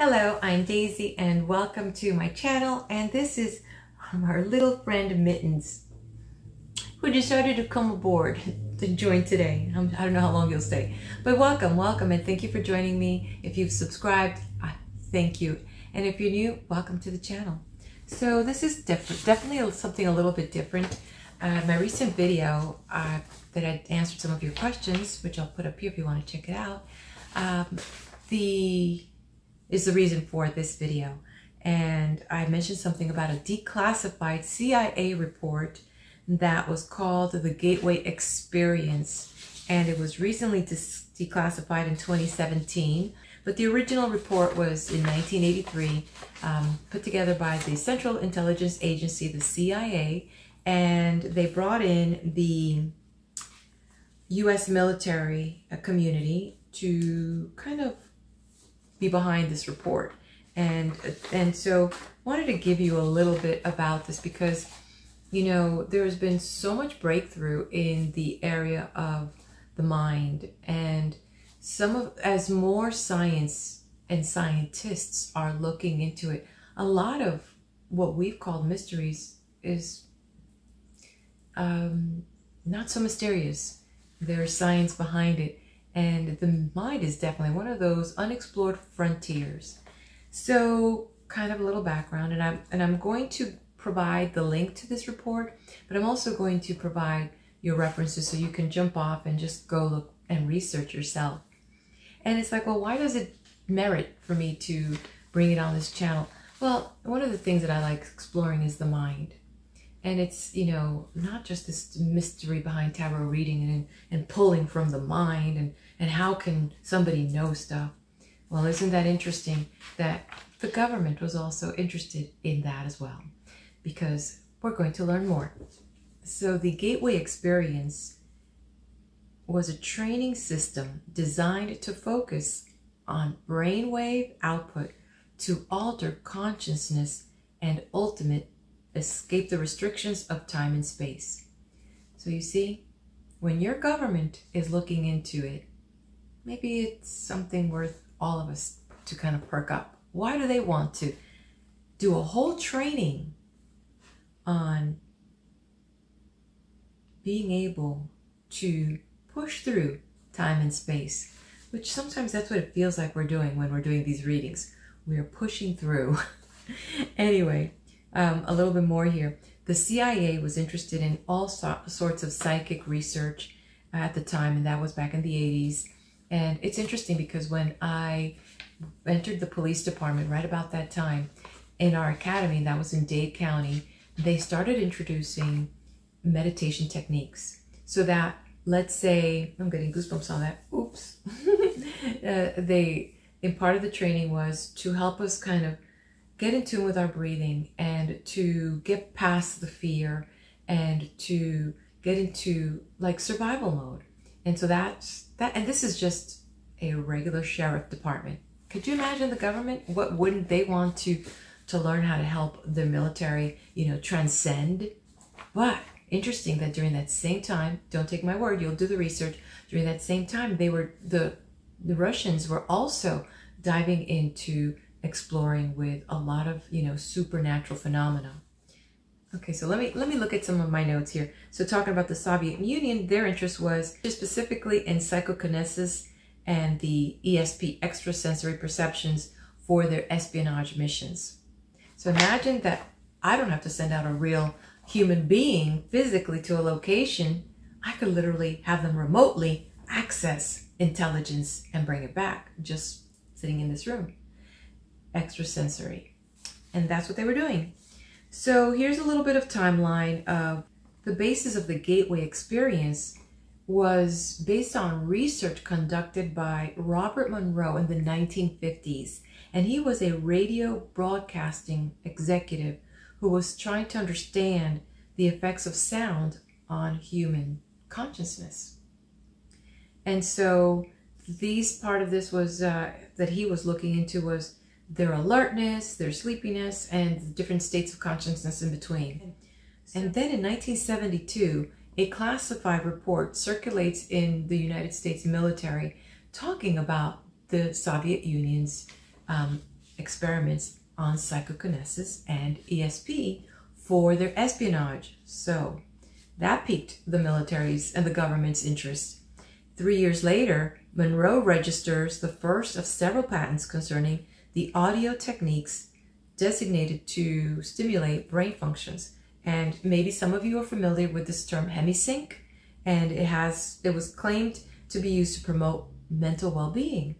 Hello, I'm Daisy and welcome to my channel, and this is our little friend Mittens, who decided to come aboard to join today. I don't know how long you'll stay, but welcome, and thank you for joining me. If you've subscribed, thank you. And if you're new, welcome to the channel. So this is definitely something a little bit different. My recent video that I answered some of your questions, which I'll put up here if you want to check it out, is the reason for this video. And I mentioned something about a declassified CIA report that was called the Gateway Experience, and it was recently declassified in 2017. But the original report was in 1983, put together by the Central Intelligence Agency, the CIA, and they brought in the U.S. military community to kind of be behind this report. And so wanted to give you a little bit about this because, you know, there's been so much breakthrough in the area of the mind, and as more science and scientists are looking into it, a lot of what we've called mysteries is not so mysterious. There's science behind it, and the mind is definitely one of those unexplored frontiers. So kind of a little background, and I'm going to provide the link to this report, but I'm also going to provide your references so you can jump off and just go look and research yourself. And it's like, well, why does it merit for me to bring it on this channel? Well, one of the things that I like exploring is the mind. And it's, you know, not just this mystery behind tarot reading and pulling from the mind and how can somebody know stuff. Well, isn't that interesting that the government was also interested in that as well? Because we're going to learn more. So the Gateway Experience was a training system designed to focus on brainwave output to alter consciousness and ultimate escape the restrictions of time and space. So you see, when your government is looking into it, maybe it's something worth all of us to kind of perk up. Why do they want to do a whole training on being able to push through time and space? Which sometimes that's what it feels like we're doing when we're doing these readings. We are pushing through. Anyway, a little bit more here. The CIA was interested in all sorts of psychic research at the time, and that was back in the 80s. And it's interesting because when I entered the police department right about that time, in our academy, that was in Dade County, they started introducing meditation techniques. So that, let's say, I'm getting goosebumps on that, oops. In part of the training was to help us kind of get in tune with our breathing and to get past the fear and to get into like survival mode. And so and this is just a regular sheriff department. Could you imagine the government? What wouldn't they want to learn how to help the military, you know, transcend? But interesting that during that same time, don't take my word, you'll do the research. During that same time, the Russians were also diving into exploring with a lot of, you know, supernatural phenomena. Okay, so let me look at some of my notes here. So talking about the Soviet Union, their interest was specifically in psychokinesis and the ESP, extrasensory perceptions, for their espionage missions. So imagine that I don't have to send out a real human being physically to a location. I could literally have them remotely access intelligence and bring it back just sitting in this room. Extrasensory. And that's what they were doing. So here's a little bit of timeline of the basis of the Gateway Experience was based on research conducted by Robert Monroe in the 1950s. And he was a radio broadcasting executive who was trying to understand the effects of sound on human consciousness. And so part of this was that he was looking into was their alertness, their sleepiness, and the different states of consciousness in between. And then in 1972, a classified report circulates in the United States military talking about the Soviet Union's experiments on psychokinesis and ESP for their espionage. So that piqued the military's and the government's interest. 3 years later, Monroe registers the first of several patents concerning the audio techniques designated to stimulate brain functions. And maybe some of you are familiar with this term hemi-sync, and it was claimed to be used to promote mental well-being.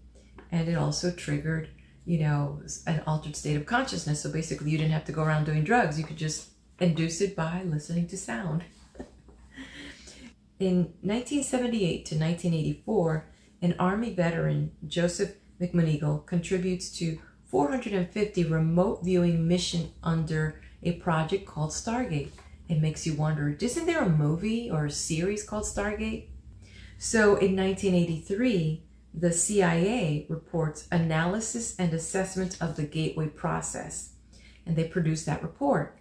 And it also triggered, an altered state of consciousness. So basically you didn't have to go around doing drugs. You could just induce it by listening to sound. In 1978 to 1984, an Army veteran, Joseph McMoneagle, contributes to 450 remote viewing mission under a project called Stargate. It makes you wonder, isn't there a movie or a series called Stargate? So in 1983, the CIA reports analysis and assessment of the gateway process, and they produce that report.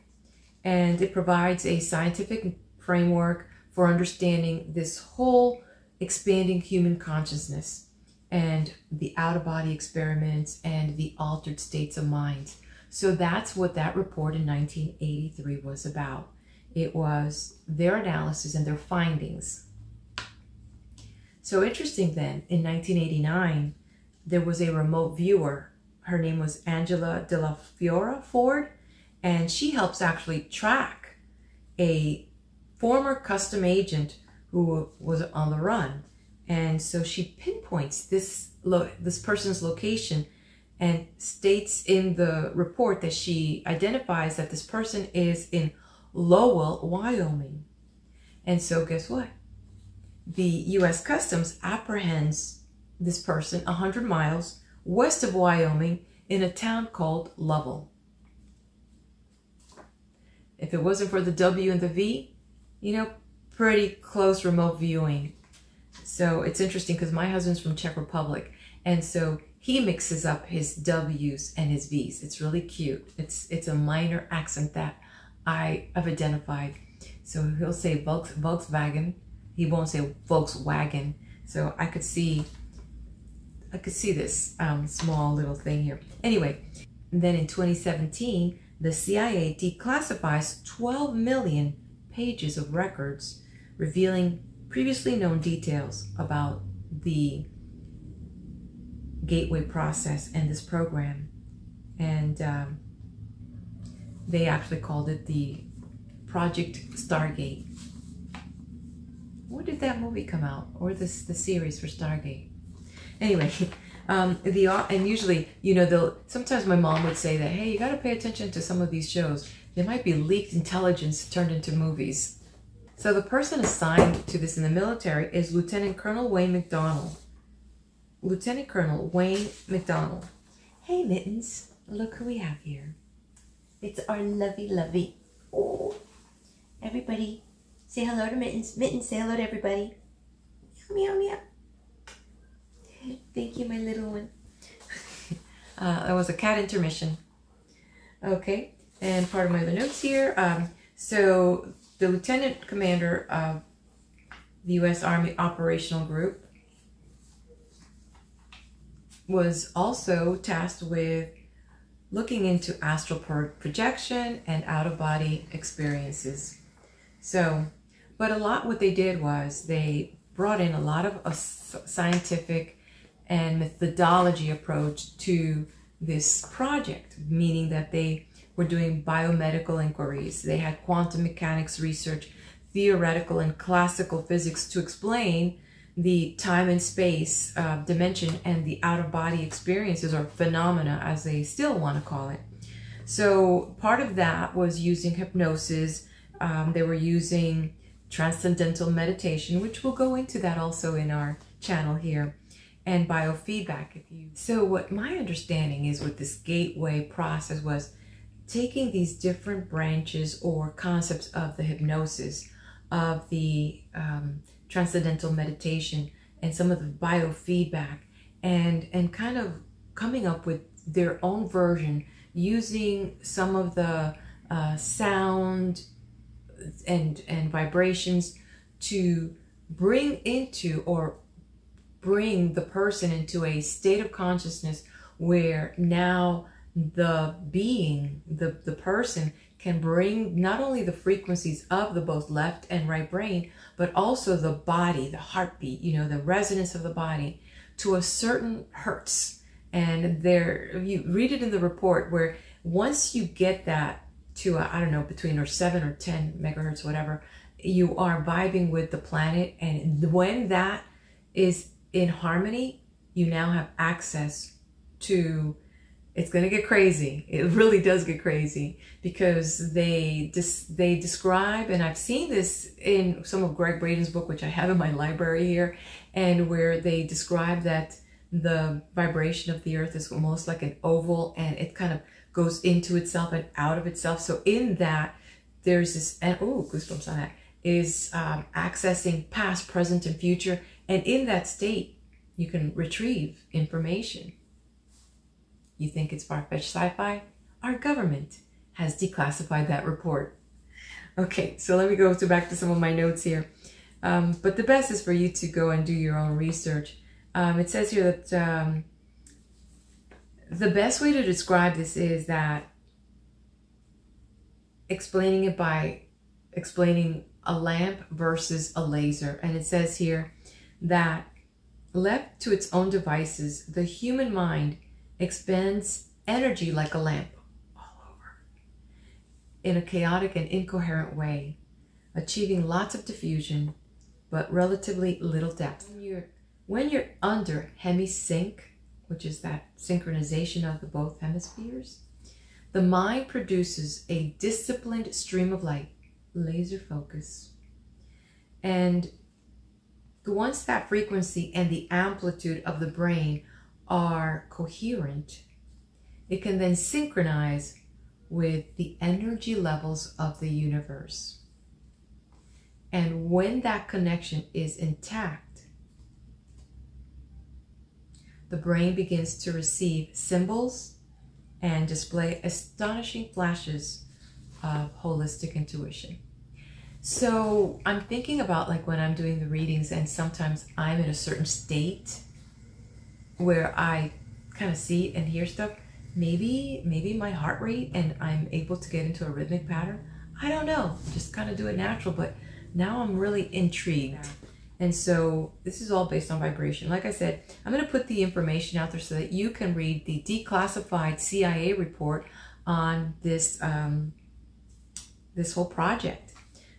And it provides a scientific framework for understanding this whole expanding human consciousness and the out-of-body experiments and the altered states of mind. So that's what that report in 1983 was about. It was their analysis and their findings. So interesting then, in 1989, there was a remote viewer. Her name was Angela De La Fiora Ford, and she helps actually track a former custom agent who was on the run. And so she pinpoints this person's location and states in the report that she identifies that this person is in Lowell, Wyoming. And so guess what? The U.S. Customs apprehends this person 100 miles west of Wyoming in a town called Lovell. If it wasn't for the W and the V, pretty close remote viewing. So it's interesting because my husband's from Czech Republic, and so he mixes up his W's and his V's. It's really cute. It's a minor accent that I have identified. So he'll say Volkswagen. He won't say Volkswagen. So I could see this small little thing here. Anyway, then in 2017, the CIA declassifies 12 million pages of records revealing previously known details about the gateway process and this program. And they actually called it the Project Stargate. When did that movie come out? Or the series for Stargate? Anyway, and usually, sometimes my mom would say that, hey, you got to pay attention to some of these shows. There might be leaked intelligence turned into movies. So the person assigned to this in the military is Lieutenant Colonel Wayne McDonnell. Lieutenant Colonel Wayne McDonnell. Hey, Mittens. Look who we have here. It's our lovey. Oh, everybody. Say hello to Mittens. Mittens, say hello to everybody. Meow, meow. Thank you, my little one. That was a cat intermission. Okay, and part of my other notes here. So the lieutenant commander of the U.S. Army Operational Group was also tasked with looking into astral projection and out-of-body experiences. So, but what they did was they brought in a lot of a scientific and methodology approach to this project, meaning that they were doing biomedical inquiries. They had quantum mechanics research, theoretical and classical physics to explain the time and space dimension and the out-of-body experiences or phenomena, as they still want to call it. So part of that was using hypnosis. They were using transcendental meditation, which we'll go into that also in our channel here, and biofeedback. So what my understanding is with this gateway process was taking these different branches or concepts of the hypnosis, of the transcendental meditation, and some of the biofeedback, and kind of coming up with their own version using some of the sound and vibrations to bring the person into a state of consciousness where now the being, the person can bring not only the frequencies of the both left and right brain, but also the body, the heartbeat, you know, the resonance of the body to a certain hertz. And there, you read it in the report where once you get that to, I don't know, between or 7 or 10 megahertz, whatever, you are vibing with the planet. And when that is in harmony, you now have access to, it's going to get crazy. It really does get crazy because they describe, and I've seen this in some of Greg Braden's book, which I have in my library here, and where they describe that the vibration of the earth is almost like an oval and it kind of goes into itself and out of itself. So in that, there's this, and oh, goosebumps on that, is accessing past, present, and future. And in that state, you can retrieve information. You think it's far-fetched sci-fi? Our government has declassified that report. Okay, so let me go back to some of my notes here. But the best is for you to go and do your own research. It says here that the best way to describe this is that explaining it by explaining a lamp versus a laser. And it says here that left to its own devices, the human mind expends energy like a lamp all over in a chaotic and incoherent way, achieving lots of diffusion but relatively little depth. When you're under hemi-sync, which is that synchronization of the both hemispheres, the mind produces a disciplined stream of light, laser focus. And once that frequency and the amplitude of the brain are coherent, it can then synchronize with the energy levels of the universe. And when that connection is intact, the brain begins to receive symbols and display astonishing flashes of holistic intuition. So I'm thinking about like when I'm doing the readings and sometimes I'm in a certain state where I kind of see and hear stuff, maybe my heart rate and I'm able to get into a rhythmic pattern. I don't know, just kind of do it natural, but now I'm really intrigued. And so this is all based on vibration. Like I said, I'm going to put the information out there so that you can read the declassified CIA report on this, this whole project.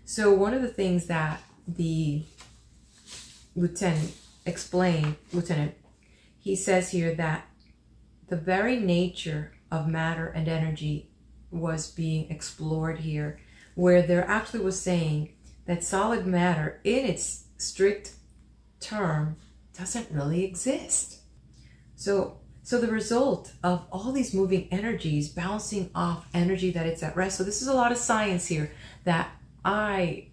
So one of the things that the lieutenant explained, he says here that the very nature of matter and energy was being explored here, where there actually was saying that solid matter in its strict term doesn't really exist. So the result of all these moving energies bouncing off energy that it's at rest. So this is a lot of science here that I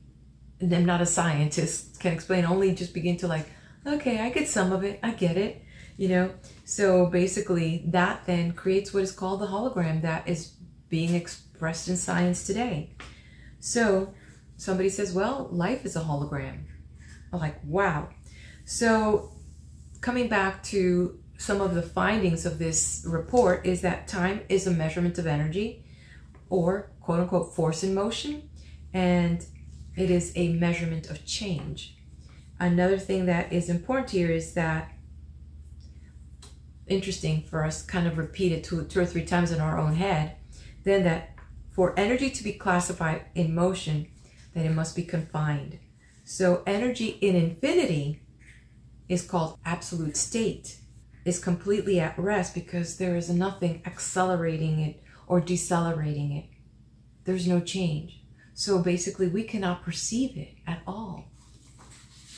am not a scientist, can explain, only just begin to like, okay, I get some of it, I get it, you know. So basically that then creates what is called the hologram that is being expressed in science today. So somebody says, well, life is a hologram. I'm like, wow. So coming back to some of the findings of this report is that time is a measurement of energy, or quote unquote force in motion, and it is a measurement of change. Another thing that is important here is that, interesting for us kind of repeat it two or three times in our own head, then that for energy to be classified in motion, then it must be confined. So energy in infinity is called absolute state, is completely at rest because there is nothing accelerating it or decelerating it. There's no change. So basically we cannot perceive it at all.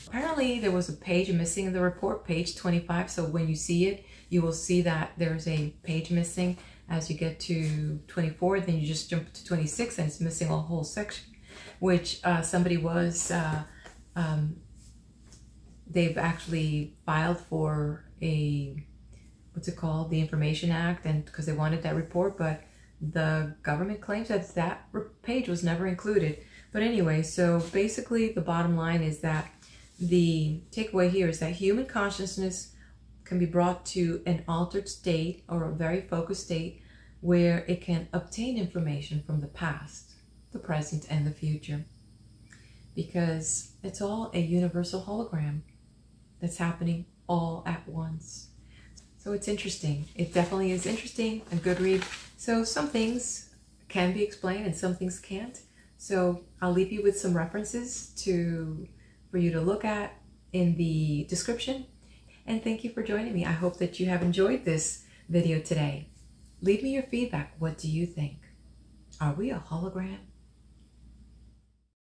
Apparently there was a page missing in the report, page 25. So when you see it, you will see that there's a page missing as you get to 24, then you just jump to 26 and it's missing a whole section, which somebody was, they've actually filed for a, what's it called, the Information Act, and because they wanted that report, but the government claims that that page was never included. But anyway, so basically the bottom line is that the takeaway here is that human consciousness can be brought to an altered state or a very focused state where it can obtain information from the past, the present, and the future. Because it's all a universal hologram that's happening all at once. So it's interesting. It definitely is interesting, a good read. So some things can be explained and some things can't. So I'll leave you with some references for you to look at in the description. And thank you for joining me. I hope that you have enjoyed this video today. Leave me your feedback. What do you think? Are we a hologram?